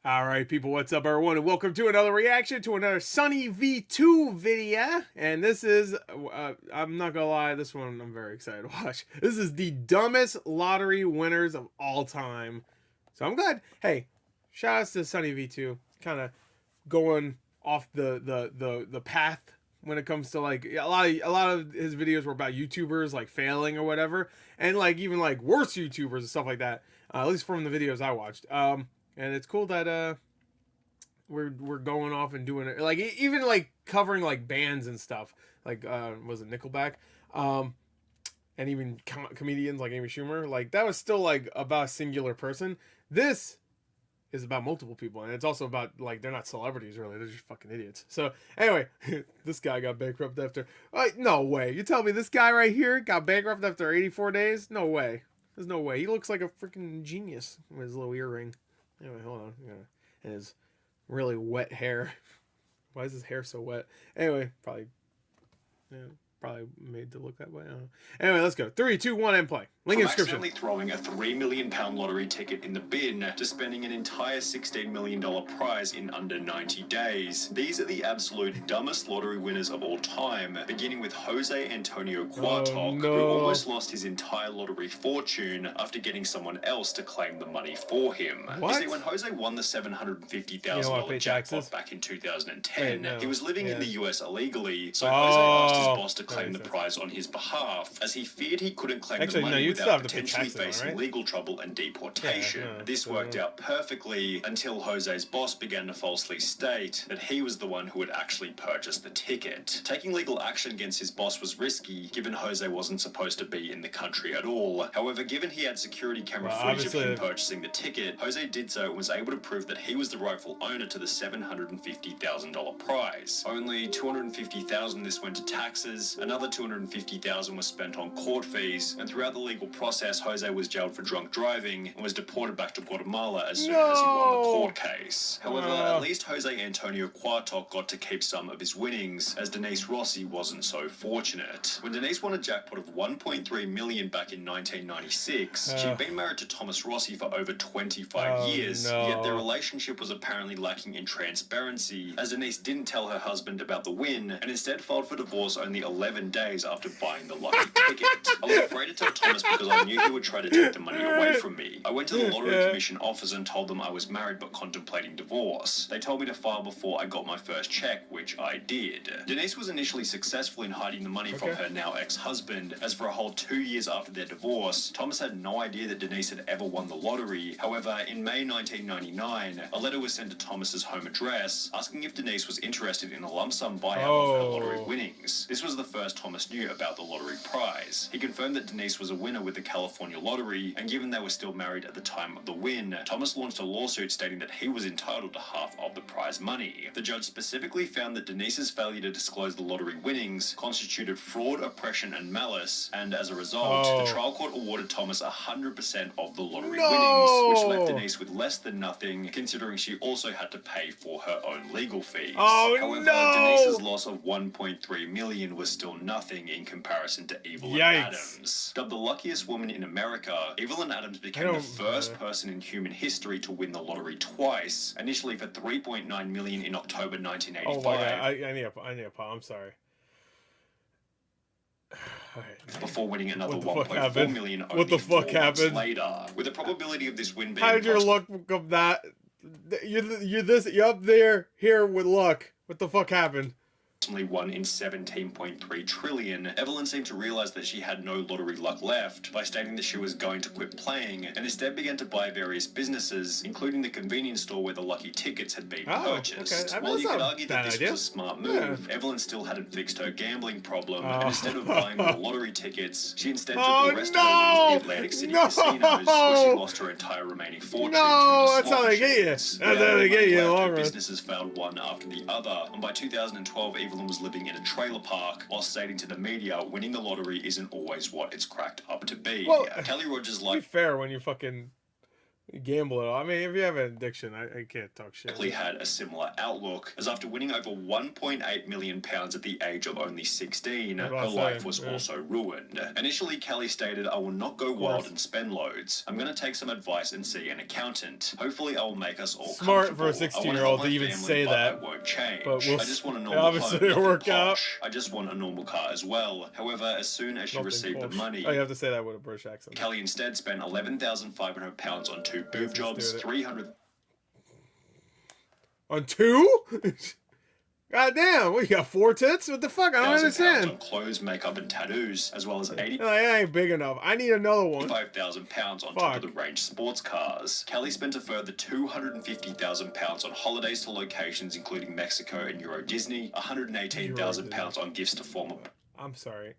All right, people, what's up, everyone, and welcome to another reaction to another SunnyV2 video. And this is, I'm not gonna lie, this one I'm very excited to watch. This is the dumbest lottery winners of all time. So I'm glad. Hey, shout outs to SunnyV2, kind of going off the path when it comes to like a lot of his videos were about YouTubers like failing or whatever, and like even like worse YouTubers and stuff like that. At least from the videos I watched. And it's cool that we're going off and doing it, like even like covering like bands and stuff, like was it Nickelback, and even comedians like Amy Schumer, like that was still like about a singular person. This is about multiple people, and it's also about like they're not celebrities really, they're just fucking idiots. So anyway, this guy got bankrupt after, like, no way, you tell me this guy right here got bankrupt after 84 days? No way. There's no way. He looks like a freaking genius with his little earring. Anyway, hold on. And his really wet hair. Why is his hair so wet? Anyway, probably, yeah, probably made to look that way. I don't know. Anyway, let's go. 3, 2, 1, and play. Link in From description. accidentally throwing a £3 million lottery ticket in the bin to spending an entire $16 million prize in under 90 days. These are the absolute dumbest lottery winners of all time, beginning with Jose Antonio Quartok, who almost lost his entire lottery fortune after getting someone else to claim the money for him. What? You see, when Jose won the $750,000 jackpot back in 2010, he was living in the US illegally, so Jose asked his boss to claim the prize on his behalf, as he feared he couldn't claim the money without potentially facing legal trouble and deportation. This worked out perfectly until Jose's boss began to falsely state that he was the one who had actually purchased the ticket. Taking legal action against his boss was risky, given Jose wasn't supposed to be in the country at all. However, given he had security camera footage of him purchasing the ticket, Jose did so and was able to prove that he was the rightful owner to the $750,000 prize. Only $250,000 this went to taxes, another $250,000 was spent on court fees, and throughout the legal process, Jose was jailed for drunk driving and was deported back to Guatemala as soon as he won the court case. However, at least Jose Antonio Quartok got to keep some of his winnings, as Denise Rossi wasn't so fortunate. When Denise won a jackpot of $1.3 million back in 1996, she'd been married to Thomas Rossi for over 25 years, yet their relationship was apparently lacking in transparency, as Denise didn't tell her husband about the win and instead filed for divorce only 11 days after buying the lucky ticket. I was afraid to tell Thomas because I knew he would try to take the money away from me. I went to the Lottery Commission office and told them I was married but contemplating divorce. They told me to file before I got my first check, which I did. Denise was initially successful in hiding the money from her now ex-husband, as for a whole 2 years after their divorce, Thomas had no idea that Denise had ever won the lottery. However, in May 1999, a letter was sent to Thomas's home address asking if Denise was interested in a lump sum buyout of her lottery winnings. This was the first Thomas knew about the lottery prize. He confirmed that Denise was a winner with the California lottery, and given they were still married at the time of the win, Thomas launched a lawsuit stating that he was entitled to half of the prize money. The judge specifically found that Denise's failure to disclose the lottery winnings constituted fraud, oppression, and malice, and as a result, the trial court awarded Thomas 100% of the lottery winnings, which left Denise with less than nothing, considering she also had to pay for her own legal fees. However, Denise's loss of $1.3 million was still nothing in comparison to Evelyn Adams. Dubbed the luckiest woman in America, Evelyn Adams became the first person in human history to win the lottery twice, initially for $3.9 million in October 1985. Oh my God, I need a pause. I'm sorry. Before winning another $1.4 million only 4 months later. With the probability of this win being... How did your luck come that? You're up there here with luck. What the fuck happened? Only 1 in 17.3 trillion, Evelyn seemed to realize that she had no lottery luck left by stating that she was going to quit playing, and instead began to buy various businesses, including the convenience store where the lucky tickets had been purchased. While you could argue that this was a smart move, Evelyn still hadn't fixed her gambling problem, and instead of buying the lottery tickets, she instead took the rest of her winnings in the Atlantic City casinos, where she lost her entire remaining fortune. That's how they get you. That's how they get you in the long run. Businesses failed one after the other, and by 2012, Evelyn was living in a trailer park while stating to the media, winning the lottery isn't always what it's cracked up to be. Well, Kelly Rogers be fair when you fucking Gamble it all. I mean, if you have an addiction, I can't talk shit. Kelly had a similar outlook, as after winning over £1.8 million at the age of only 16, her life was also ruined. Initially, Kelly stated, "I will not go wild and spend loads. I'm going to take some advice and see an accountant. Hopefully, I will make us all smart for a 16-year-old to even say that. I won't change. But I just want a normal home, it'll work out. I just want a normal car as well." However, as soon as she received the money, you have to say that with a British accent. Kelly instead spent £11,500 on 2 boob jobs, 300 on 2? God damn, what, you got 4 tits? What the fuck? I don't understand. On clothes, makeup, and tattoos, as well as 80. No, that ain't big enough. I need another one. £5,000 on top of the range sports cars. Kelly spent a further £250,000 on holidays to locations including Mexico and Euro Disney, £118,000 on gifts to former I'm sorry.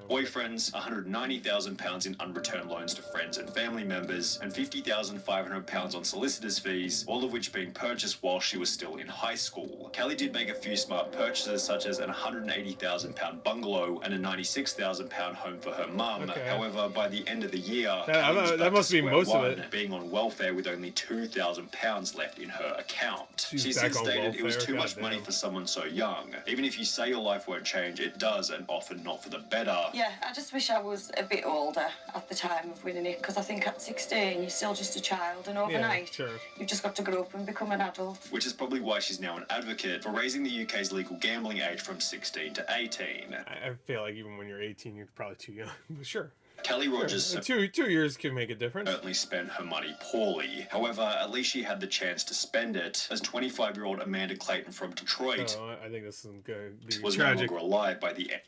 boyfriends, £190,000 in unreturned loans to friends and family members, and £50,500 on solicitors' fees, all of which being purchased while she was still in high school. Kelly did make a few smart purchases, such as an £180,000 bungalow and a £96,000 home for her mum. Okay. However, by the end of the year, that must be most of it. Being on welfare with only £2,000 left in her account. She since stated it was too much money for someone so young. Even if you say your life won't change, it does, and often not for the better. Yeah, I just wish I was a bit older at the time of winning it, because I think at 16 you're still just a child, and overnight you've just got to grow up and become an adult. Which is probably why she's now an advocate for raising the UK's legal gambling age from 16 to 18. I feel like even when you're 18, you're probably too young, but sure. Kelly Rogers 2 years can make a difference. Certainly spent her money poorly. However, at least she had the chance to spend it, as 25-year-old Amanda Clayton from Detroit I think this is going to be was tragic. no longer alive by the end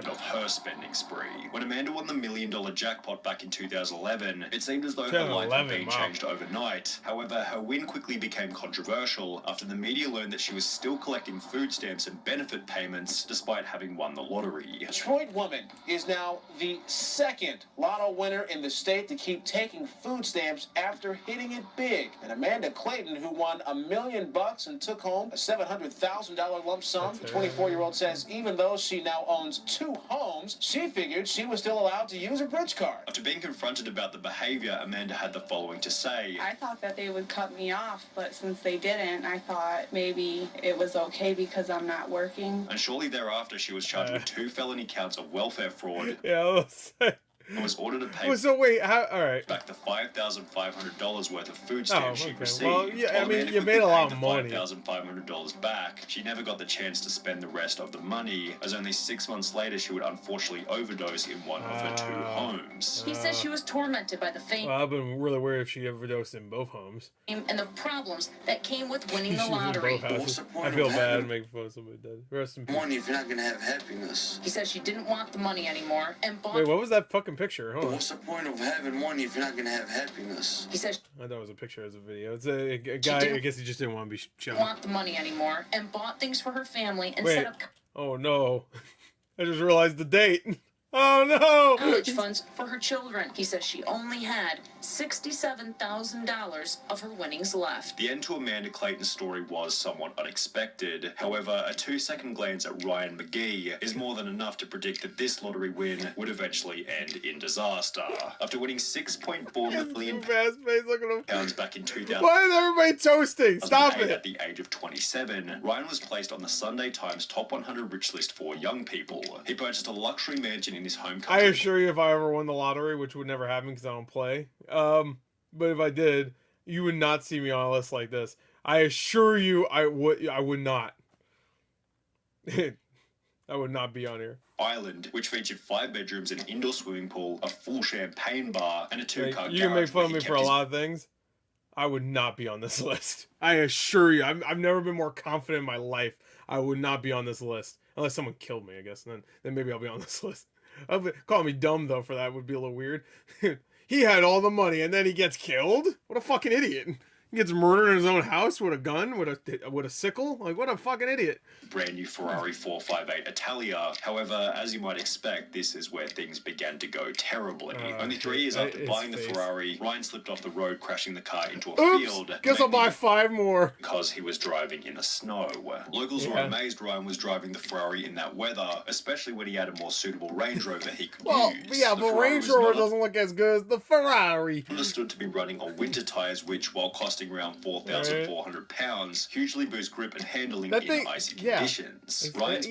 of her spending spree. When Amanda won the $1 million jackpot back in 2011, it seemed as though her life had been changed overnight. However, her win quickly became controversial after the media learned that she was still collecting food stamps and benefit payments despite having won the lottery. A Detroit woman is now the second lotto winner in the state to keep taking food stamps after hitting it big. And Amanda Clayton, who won $1 million and took home a $700,000 lump sum, the 24-year-old says even though she now owns 2 homes, she figured she was still allowed to use her bridge card. After being confronted about the behavior, Amanda had the following to say. I thought that they would cut me off, but since they didn't, I thought maybe it was okay because I'm not working. And shortly thereafter, she was charged with 2 felony counts of welfare fraud. Yeah, let's say. And was ordered to pay so wait, how, all right. back the $5,500 worth of food stamps she received. Well, yeah, I mean, you made a lot of money. $5,500 back. She never got the chance to spend the rest of the money, as only 6 months later she would unfortunately overdose in one of her 2 homes. He says she was tormented by the fame. Well, I've been really worried if she overdosed in both homes. And the problems that came with winning the lottery. I feel bad making fun of somebody dead. Rest in peace. Money if you're not gonna have happiness. He says she didn't want the money anymore and bought. Wait, what was that fucking picture? Hold on. What's the point of having money if you're not gonna have happiness? He says. I thought it was a picture as a video. It's a guy. I guess he just didn't want to be shown. Want the money anymore and bought things for her family and set up. Oh no! I just realized the date. Oh no! College funds for her children. He says she only had $67,000 of her winnings left. The end to Amanda Clayton's story was somewhat unexpected. However, a 2-second glance at Ryan McGee is more than enough to predict that this lottery win would eventually end in disaster. After winning £6.4 million back in 2000. Why is everybody toasting? Stop it! At the age of 27, Ryan was placed on the Sunday Times Top 100 Rich list for young people. He purchased a luxury mansion in his home country. I assure you, if I ever won the lottery, which would never happen because I don't play, but if I did, you would not see me on a list like this. I assure you, I would not. I would not be on here. Island, which featured 5 bedrooms, an indoor swimming pool, a full champagne bar, and a 2-car garage. You can make fun of me for a lot of things. I would not be on this list. I assure you, I've never been more confident in my life. I would not be on this list. Unless someone killed me, I guess. Then maybe I'll be on this list. Call me dumb, though, for that would be a little weird. He had all the money, and then he gets killed? What a fucking idiot. He gets murdered in his own house with a gun, with a sickle. Like, what a fucking idiot. Brand new Ferrari 458 Italia. However, as you might expect, this is where things began to go terribly. Only 3 years after buying the Ferrari, Ryan slipped off the road, crashing the car into a field. Guess I'll buy 5 more. Because he was driving in the snow. Locals were amazed Ryan was driving the Ferrari in that weather, especially when he had a more suitable Range Rover he could use. Yeah, but Range Rover doesn't look as good as the Ferrari. Understood to be running on winter tires, which, while costing around 4,400 pounds, hugely boost grip and handling in icy conditions. Right?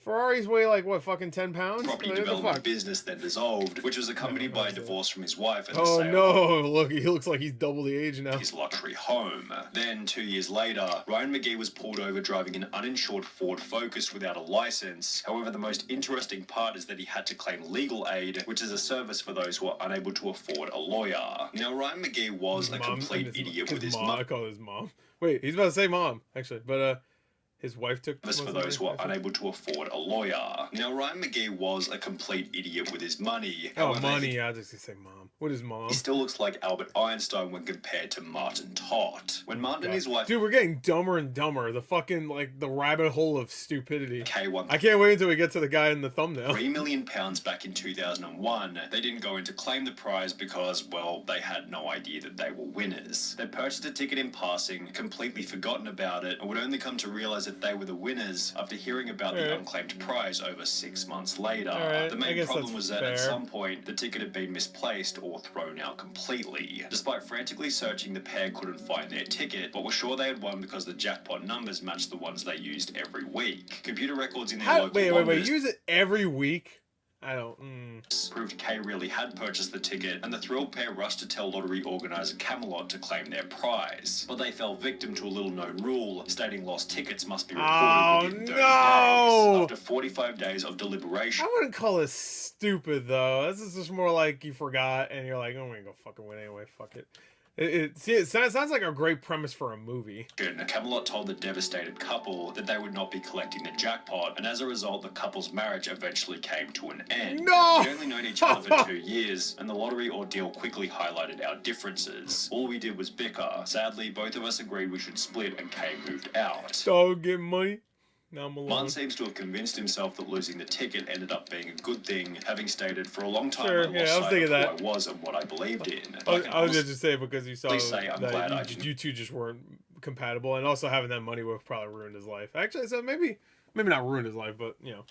Ferraris weigh like what, fucking 10 pounds? Property development business then dissolved, which was accompanied by a divorce from his wife and the sale look, he looks like he's double the age now. His luxury home. Then 2 years later, Ryan McGee was pulled over driving an uninsured Ford Focus without a license. However, the most interesting part is that he had to claim legal aid, which is a service for those who are unable to afford a lawyer. Now, Ryan McGee was a complete idiot with his mom. I call his mom. Wait, he's about to say mom, actually, but his wife took this for those who are unable to afford a lawyer. Now, Ryan McGee was a complete idiot with his money. However, money, I just say mom. What is mom? He still looks like Albert Einstein when compared to Martin Tott. When Martin and his wife... Dude, we're getting dumber and dumber. The fucking, like, the rabbit hole of stupidity. K1. I can't wait until we get to the guy in the thumbnail. £3 million back in 2001. They didn't go in to claim the prize because, well, they had no idea that they were winners. They purchased a ticket in passing, completely forgotten about it, and would only come to realize that they were the winners after hearing about the unclaimed prize over 6 months later. The main problem was that at some point, the ticket had been misplaced or thrown out completely. Despite frantically searching, the pair couldn't find their ticket, but were sure they had won because the jackpot numbers matched the ones they used every week. Computer records in their local wait, use it every week? I don't. Proved Kay really had purchased the ticket, and the thrilled pair rushed to tell lottery organizer Camelot to claim their prize. But they fell victim to a little-known rule, stating lost tickets must be reported within 30 days. After 45 days of deliberation. I wouldn't call this stupid, though. This is just more like you forgot, and you're like, oh, I'm gonna go fucking win anyway. Fuck it. It sounds like a great premise for a movie. Camelot told the devastated couple that they would not be collecting the jackpot, and as a result, the couple's marriage eventually came to an end. No! We'd only known each other for 2 years, and the lottery ordeal quickly highlighted our differences. All we did was bicker. Sadly, both of us agreed we should split, and Kay moved out. Dog get money. Now I'm alone. Munn seems to have convinced himself that losing the ticket ended up being a good thing, having stated, for a long time I lost sight of who I was and what I believed in. I was just saying because you saw that you two just weren't compatible, and also having that money would have probably ruined his life. Actually, so maybe not ruined his life, but you know.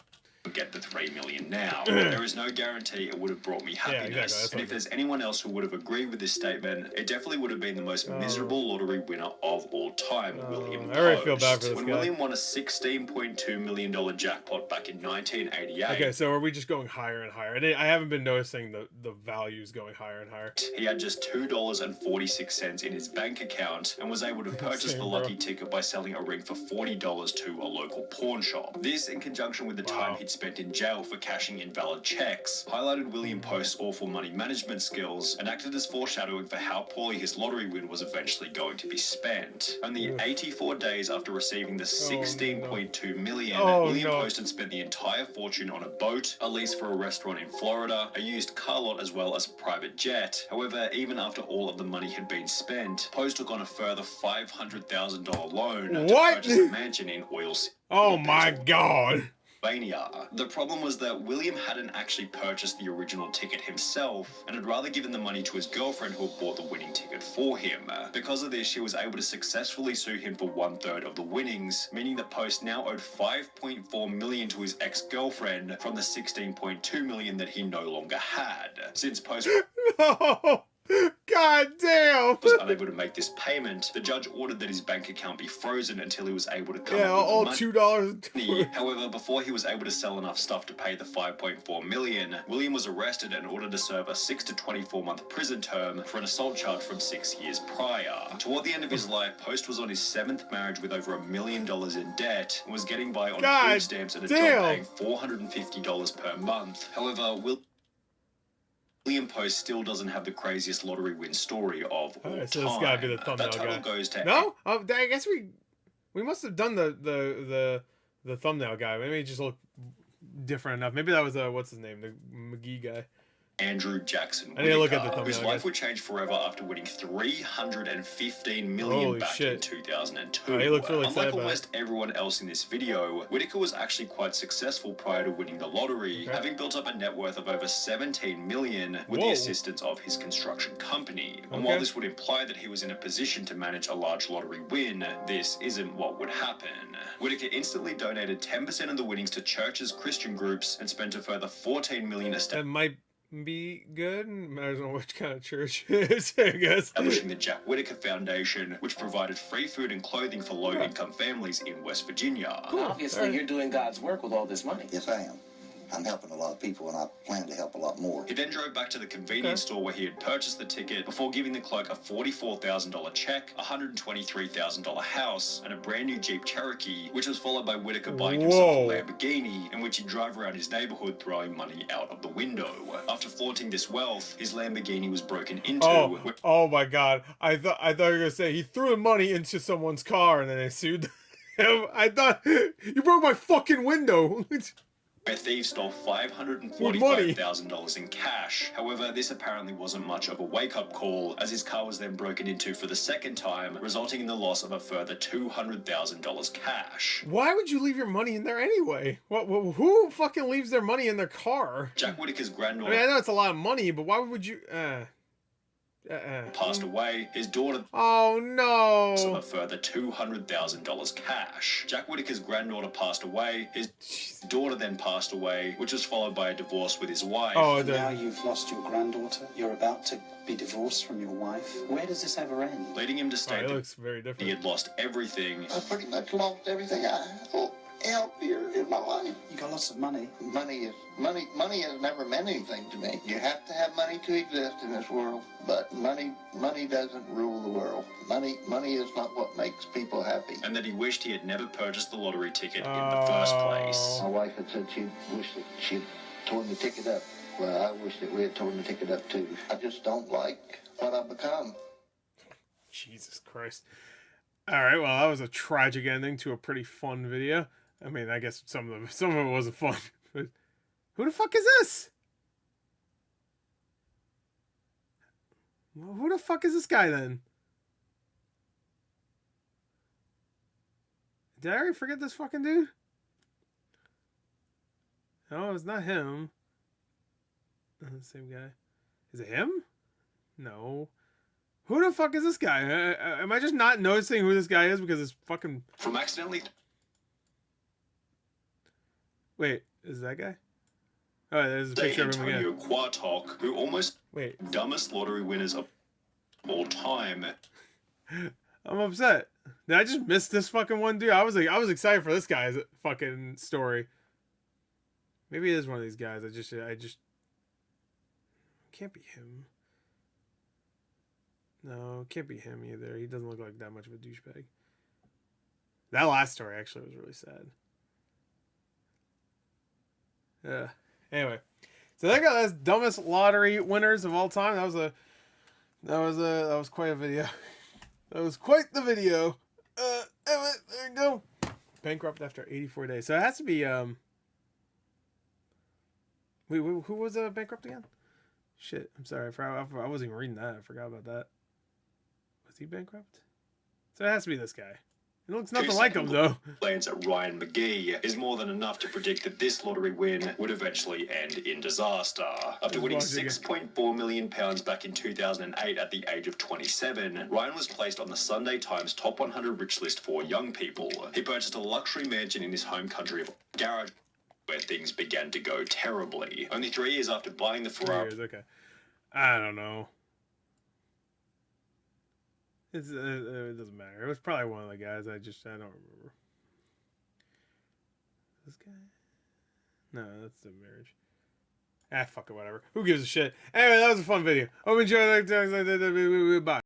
Get the $3 million now. There is no guarantee it would have brought me happiness. Yeah, exactly. And if there's anyone else who would have agreed with this statement, it definitely would have been the most miserable lottery winner of all time, William Post. I already feel bad for this when guy. William won a $16.2 million jackpot back in 1988. Okay, so are we just going higher and higher? I haven't been noticing the values going higher and higher. He had just $2.46 in his bank account and was able to purchase the lucky ticket by selling a ring for $40 to a local pawn shop. This, in conjunction with the time he'd spent in jail for cashing invalid checks, highlighted William Post's awful money management skills and acted as foreshadowing for how poorly his lottery win was eventually going to be spent. Only 84 days after receiving the $16.2 million, William Post had spent the entire fortune on a boat, a lease for a restaurant in Florida, a used car lot, as well as a private jet. However, even after all of the money had been spent, Post took on a further $500,000 loan to purchase a mansion in Oil City. Oh my God. The problem was that William hadn't actually purchased the original ticket himself and had rather given the money to his girlfriend who had bought the winning ticket for him. Because of this, she was able to successfully sue him for 1/3 of the winnings, meaning that Post now owed $5.4 million to his ex-girlfriend from the $16.2 million that he no longer had. Since Post... God damn! Was unable to make this payment, the judge ordered that his bank account be frozen until he was able to come all up with $2. However, before he was able to sell enough stuff to pay the $5.4 million, William was arrested and ordered to serve a 6 to 24-month prison term for an assault charge from 6 years prior. Toward the end of his life, Post was on his 7th marriage with over $1 million in debt and was getting by on food stamps and a job paying $450 per month. However, William Post still doesn't have the craziest lottery win story of all time. So this gotta be the thumbnail guy. Goes to I guess we must have done the thumbnail guy. Maybe he just looked different enough. Maybe that was what's his name, the McGee guy. Andrew Jackson I need to look at the Whittaker, whose thumbnail, life would change forever after winning $315 million Holy back shit. in 2002. Oh, he looks really Unlike sad about almost everyone else in this video, Whittaker was actually quite successful prior to winning the lottery, having built up a net worth of over $17 million with the assistance of his construction company. And while this would imply that he was in a position to manage a large lottery win, this isn't what would happen. Whittaker instantly donated 10% of the winnings to churches, Christian groups, and spent a further $14 million that might be good. I don't know which kind of church it is, I guess. Establishing the Jack Whittaker Foundation, which provided free food and clothing for low-income families in West Virginia. Cool. Obviously, you're doing God's work with all this money. Yes, I am. I'm helping a lot of people, and I plan to help a lot more. He then drove back to the convenience store where he had purchased the ticket before giving the clerk a $44,000 check, a $123,000 house, and a brand new Jeep Cherokee, which was followed by Whittaker buying himself a Lamborghini, in which he'd drive around his neighborhood throwing money out of the window. After flaunting this wealth, his Lamborghini was broken into. Oh my god. I thought you were gonna say he threw money into someone's car and then they sued him. I thought, you broke my fucking window. Where thieves stole $545,000 in cash. However, this apparently wasn't much of a wake-up call, as his car was then broken into for the second time, resulting in the loss of a further $200,000 cash. Why would you leave your money in there anyway? Who fucking leaves their money in their car? Jack Whittaker's granddaughter... I mean, I know it's a lot of money, but why would you... passed away. His daughter... Oh, no. ...a further $200,000 cash. Jack Whittaker's granddaughter passed away. His daughter then passed away, which was followed by a divorce with his wife. Oh, now you've lost your granddaughter. You're about to be divorced from your wife. Where does this ever end? Leading him to state it looks very different. He had lost everything. I pretty much lost everything I held dear in my life. You got lots of money. Money has never meant anything to me. You have to have money to exist in this world, but money doesn't rule the world. Money is not what makes people happy. And that he wished he had never purchased the lottery ticket in the first place. My wife had said she wished that she'd torn the ticket up. Well, I wish that we had torn the ticket up too. I just don't like what I've become. Jesus Christ. All right, well, that was a tragic ending to a pretty fun video. I mean, I guess some of it wasn't fun. But who the fuck is this? Who the fuck is this guy then? Did I already forget this fucking dude? No, it's not him. Same guy. Is it him? No. Who the fuck is this guy? Am I just not noticing who this guy is because it's fucking... From accidentally... Wait, is that guy? Oh, there's a picture of him again. Antonio Quartok, who almost... dumbest lottery winners of all time. I'm upset. Did I just miss this fucking one dude? I was excited for this guy's fucking story. Maybe it is one of these guys. I just can't be him. No, it can't be him either. He doesn't look like that much of a douchebag. That last story actually was really sad. Anyway, so that got us dumbest lottery winners of all time. That was quite a video. That was quite the video. There you go. Bankrupt after 84 days. So it has to be wait, who was bankrupt again? Shit, I'm sorry. I wasn't even reading that. I forgot about that. Was he bankrupt? So it has to be this guy. It looks nothing like him, though. Plans at Ryan McGee is more than enough to predict that this lottery win would eventually end in disaster. After winning £6.4 million back in 2008 at the age of 27, Ryan was placed on the Sunday Times Top 100 Rich list for young people. He purchased a luxury mansion in his home country of garage, where things began to go terribly. Only 3 years after buying the Ferrari... 3 years, okay. I don't know. It doesn't matter. It was probably one of the guys. I don't remember. This guy? No, that's the marriage. Fuck it, whatever. Who gives a shit? Anyway, that was a fun video. Hope you enjoyed it. Bye.